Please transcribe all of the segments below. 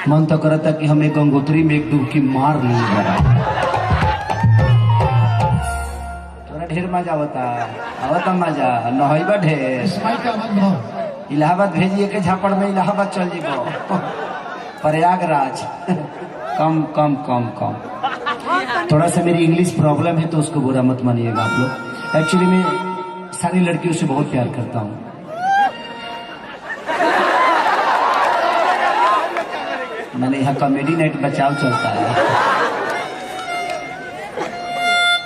मन तो करता कि हम एक गंगोत्री में एक डुबकी मार ली। तोरा ढेर मजा आवता मजा नहैबा ढेर। इलाहाबाद भेजिए के झापड़ में इलाहाबाद चल जीबो प्रयागराज। कम कम कम कम थोड़ा सा मेरी इंग्लिश प्रॉब्लम है तो उसको बुरा मत मानिएगा आप लोग। एक्चुअली मैं सारी लड़कियों से बहुत प्यार करता हूँ। मैंने यहाँ कॉमेडी नाइट बचाव चलता है।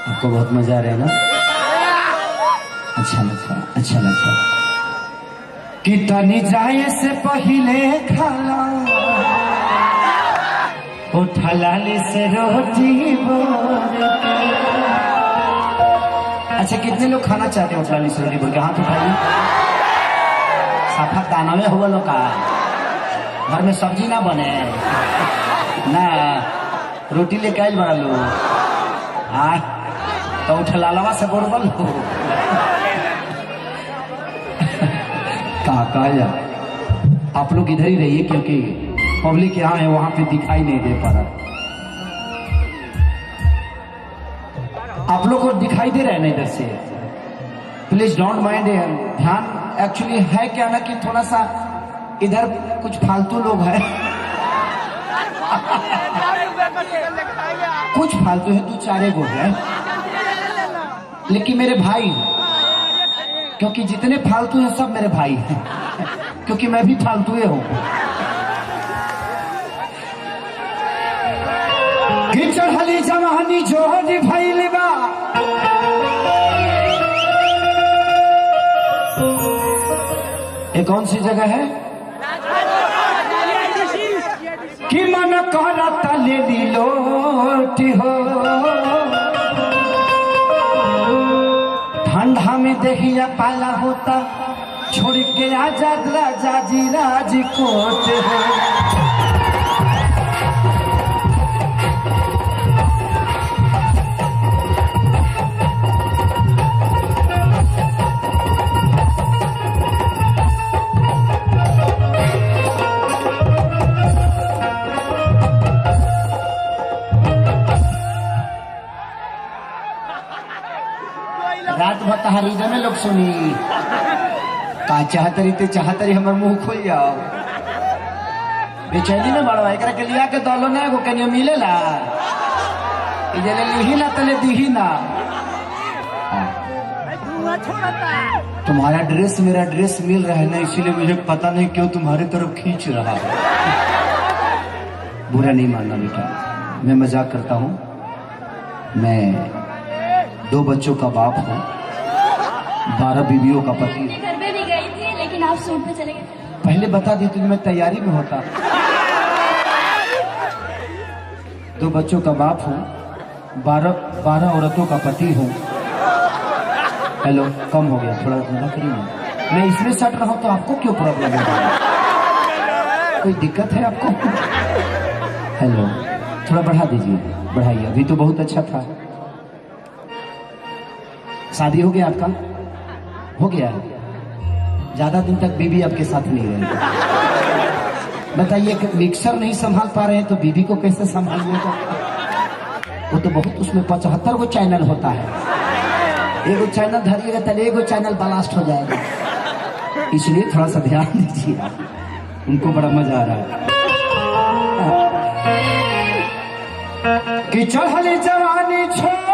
आपको बहुत मजा आ रहा है ना? अच्छा लगता कि तनी जाए से पहले खाला उठलाली से रोटी बोल। अच्छा कितने लोग खाना चाहते हैं उठलाली से रोटी बोल के हाथ उठाइए। साफा दाना में हुआ लोग का घर में सब्जी ना बने ना रोटी लेके आयल बड़ा लो हाँ तो उठलालवा से बोल हो कहा जा। आप लोग इधर ही रहिए क्योंकि पब्लिक यहाँ है वहां पे दिखाई नहीं दे पा रहा। आप लोग को दिखाई दे रहा है ना इधर से? प्लीज डोंट माइंड ध्यान। एक्चुअली है क्या ना कि थोड़ा सा इधर कुछ फालतू लोग हैं। कुछ फालतू है, 2-4 गो है, लेकिन मेरे भाई क्योंकि जितने फालतू हैं सब मेरे भाई हैं क्योंकि मैं भी फालतू हूँ। चढ़ली जवानी जोहर भइल बा ये कौन सी जगह है कि मन करता ले ली लोट हो। ठंडा में देखिया पाला होता छोड़ के आजाद राजा जी राजकोट हो। रात भर तहरीर में लोग सुनी का चाहतरी हमर मुंह खुल जाओ। बेचैनी में बड़वा एकरा के लिया के दलो ना एगो कनियो मिलेला इजले लिही ना तले दिही ना। तुम्हारा ड्रेस मेरा ड्रेस मिल रहा है ना इसीलिए मुझे पता नहीं क्यों तुम्हारी तरफ खींच रहा है। बुरा नहीं मानना बेटा, मैं मजाक करता हूँ। मैं 2 बच्चों का बाप हूँ, 12 बीवियों का पति। घर में भी गई थी लेकिन आप सूट पे चले गए। पहले बता दी तो मैं तैयारी में होता। 2 बच्चों का बाप हूँ, 12 औरतों का पति हूँ। हेलो कम हो गया थोड़ा ज्यादा करिए ना। मैं इसमें सट रहा हूँ तो आपको क्यों प्रॉब्लम है? कोई दिक्कत है आपको? हेलो थोड़ा बढ़ा दीजिए, बढ़ाइए। अभी तो बहुत अच्छा था। शादी हो गया आपका? हो गया। ज्यादा दिन तक बीवी आपके साथ नहीं रहेगी। बताइए कि मिक्सर नहीं संभाल पा रहे हैं तो बीवी को कैसे संभालिएगा? वो तो बहुत उसमें 75 गो चैनल होता है। एगो चैनल धरिएगा तो एगो चैनल ब्लास्ट हो जाएगा। इसलिए थोड़ा सा ध्यान दीजिए, उनको बड़ा मजा आ रहा है। कि चढ़ली जवानी छोड़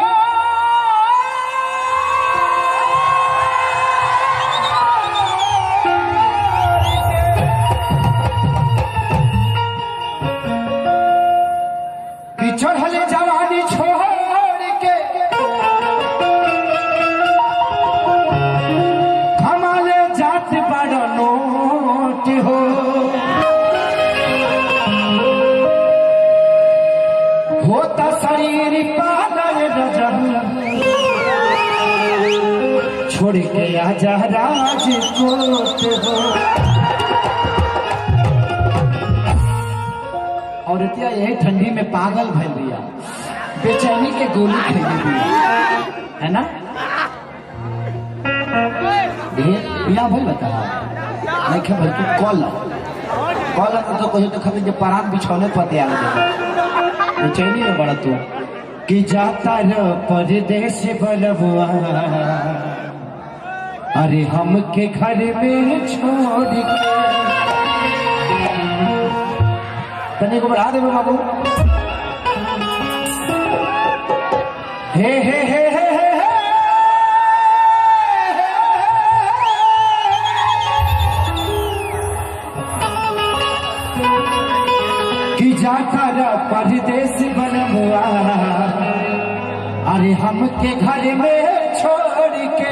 चढ़ले जवानी छोड़ के कमाले जात बड़ नोट हो। होता शरीर पागल रजब छोड़ के आजा राजकोट हो। औरतिया यही ठंडी में पागल भर दिया, बेचैनी के गोली खेली दिया है ना। भैया भाई बता नहीं क्या भाई तू कॉल कॉल तो कहीं तो खबर जो परान बिछौने पर दे आगे चैनी में बड़ा तू कि जाता र परदेश बलबुआ अरे हमके घर में छोड़ के तने को बढ़ा दे बाबू हे हे हे हे कि जाता र परदेश बलबुआ अरे हमके घर में छोड़ के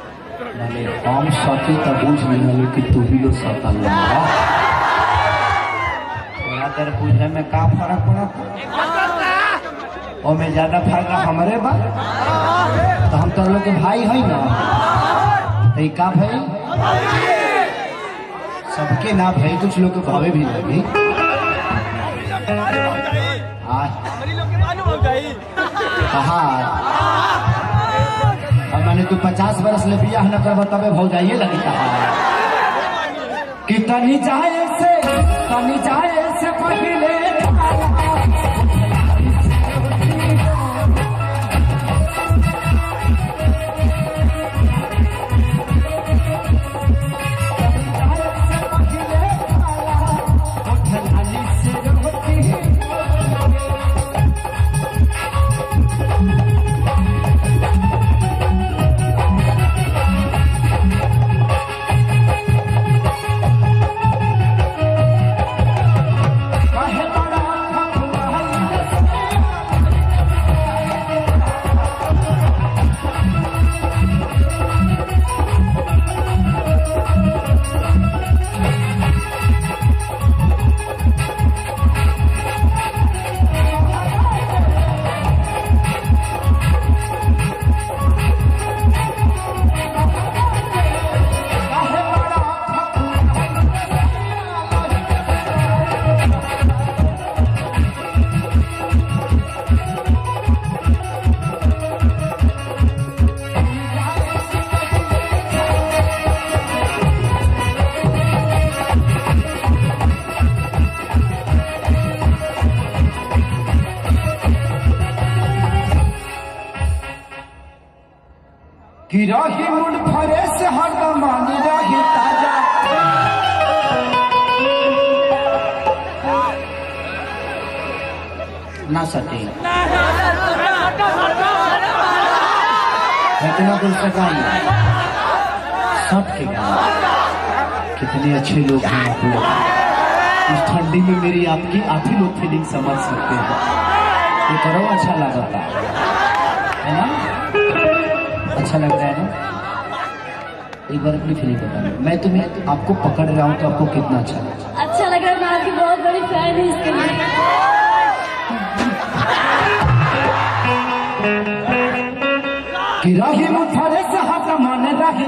हम सती तो बुझ नहीं कि तू ही लो सता थोड़ा देर बुझे में का फर्क पड़ा और में ज्यादा फायदा हमारे बा तो हम तो लोग के भाई है ना तो का भाई सबके ना भाई कुछ लोग के भावे भी लगी मैंने तू 50 बरस ले बियाह न कर तबे भौ जाइए लगी कि तनी जाए से पहले कि रही मुंड फरे से हरदम मानी रही ताजा ना सके इतना दूर से गाई सब के कितने अच्छे लोग हैं आप लोग इस ठंडी में मेरी आपकी आधी लोग फीलिंग समझ सकते हैं तो करो अच्छा लगता है ना अच्छा लगता है ना एक बार अपनी फीलिंग बताना मैं तुम्हें आपको पकड़ रहा हूँ तो आपको कितना अच्छा लगता अच्छा लग रहा है। मैं आपकी बहुत बड़ी फैन हूँ इसके लिए कि राही मुठारे से हाथ माने राही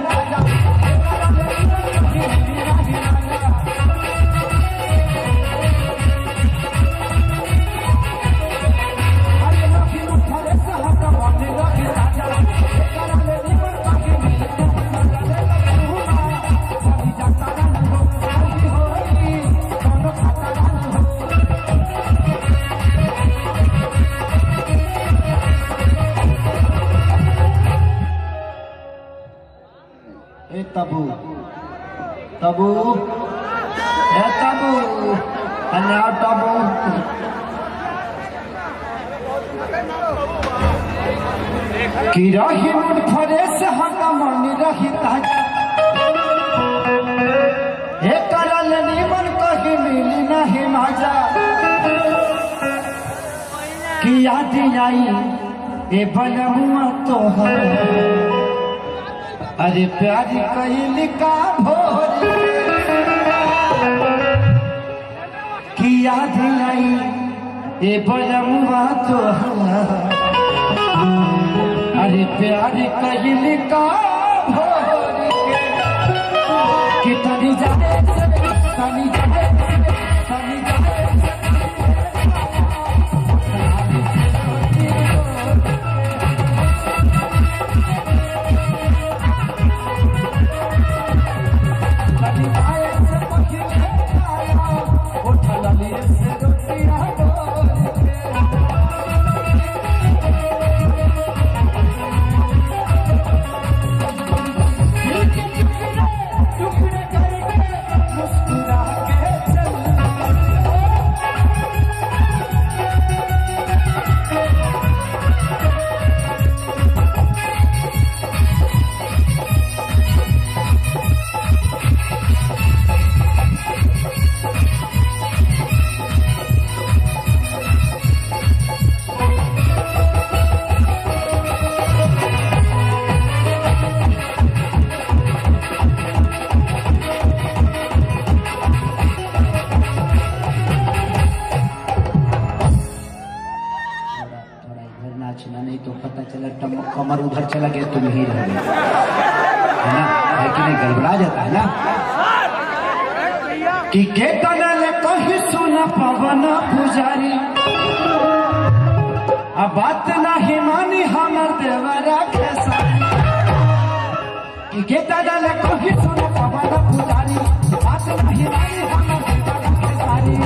तबू तबू कि रही मुड फरेस हका मन रही ताजा हे करल निमन कहीं मिली नहीं मजा कि याद आई ए बनमुआ तोहर अरे प्यारी कैल का भोर कि याद आई ए बनमुआ तोहर अरे प्यार कैल का भोर कि तनी जाने तनी जाने तनी जाने नहीं तो पता चला कमर उधर चला गया तुम ही रह गए है ना है कि नहीं गड़बड़ा जाता है ना कि के तनल कही सुन पवन पुजारी अब बात नहीं मानी हमर देवरा खेसारी कि के तनल कही सुन पवन पुजारी बात नहीं मानी हमर देवरा खेसारी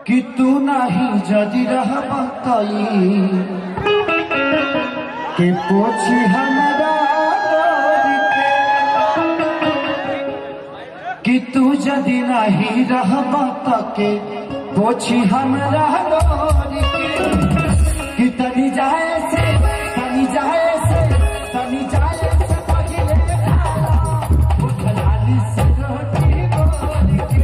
कि तू नहीं जदि रह के पोछी हमरा कि तू जदि नहीं रह के पोछी हमरा कि तनी जाए से तनी जाए से तनी जाए से पहिले उठलाली से रोटी बोल के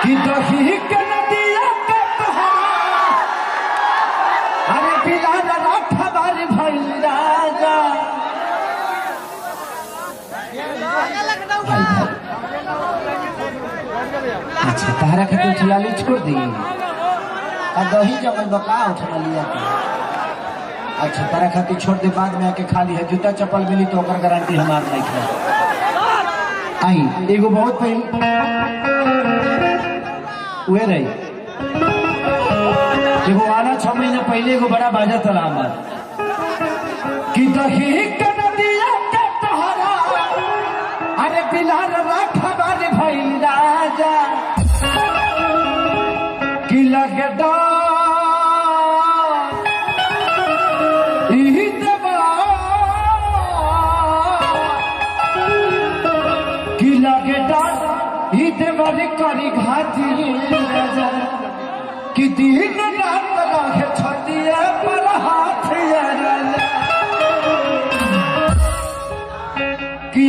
कि दही के नदिया के तोहरा अरे बिलाल राठवार भइल राजा अच्छा तहरा के तो उछलाली छोड़ दी और दही जमल बका उठा लिया अच्छा तारा खातिर छोड़ दे बाद में आके खा ली है जूता चप्पल मिली तो ओकर गारंटी हमार नहीं है आई एगो बहुत पहले हुए रही एगो आना 6 महीना पहले एगो बड़ा बाजा तलाब कि दही के नदिया के तोहरा अरे बिलाल राठवार भइल राजा कि लगे देवरी करी घाटी राजा कि दिन रात रहे छतिया पर हाथ राजा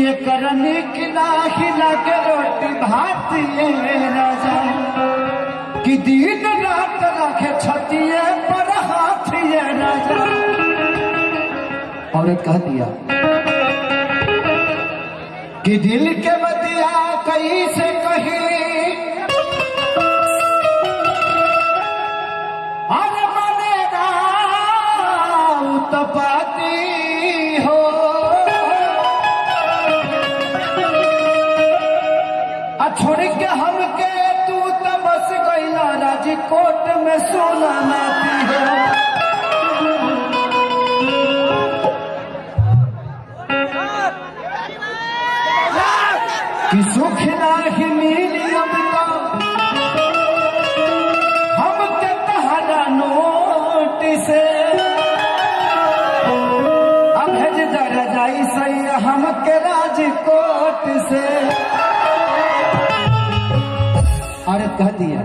ये करनी की नाही लगे रोटी भात ये राजा कि दिन रात रखे छतिए पर हाथ ये राजा। औरत कह दिया कि दिल के बतिया कहीं से कहीं अरे मनेगा उत्पाती हो छोड़ के हमके तू तो बस गईला राजकोट में सोना नाती हो। कि सुख नाही मिली अब हमके तहरा नोट से अब भेज दर जाई सही हमके राजकोट से। अरे कह दिया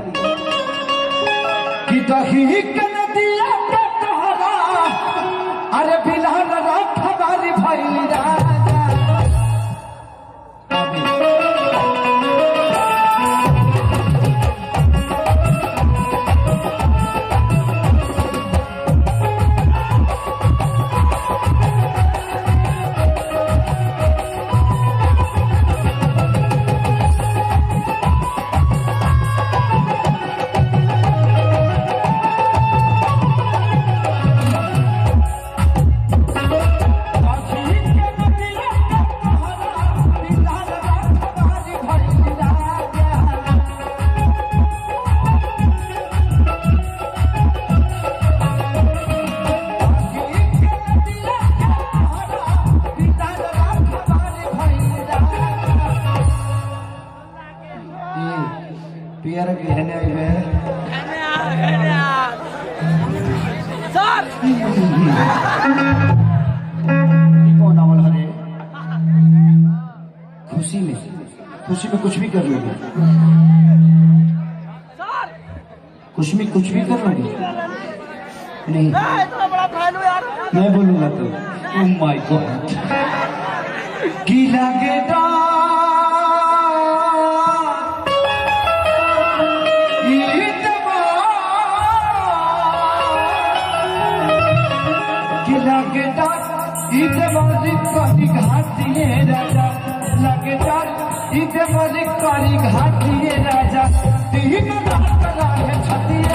कि दही के नदिया के तोहरा अरे बिलहन रख हमारी भैली राजा। पियर गहने कौन आवल हरे खुशी में कुछ भी कर लोगे, कुछ भी कर लोगे नहीं। मैं बोलूंगा तो ओह माय गॉड की लगे करी घाटिए राजा लगे इधर करी घाटिए राजा तीन रात रहे छतिए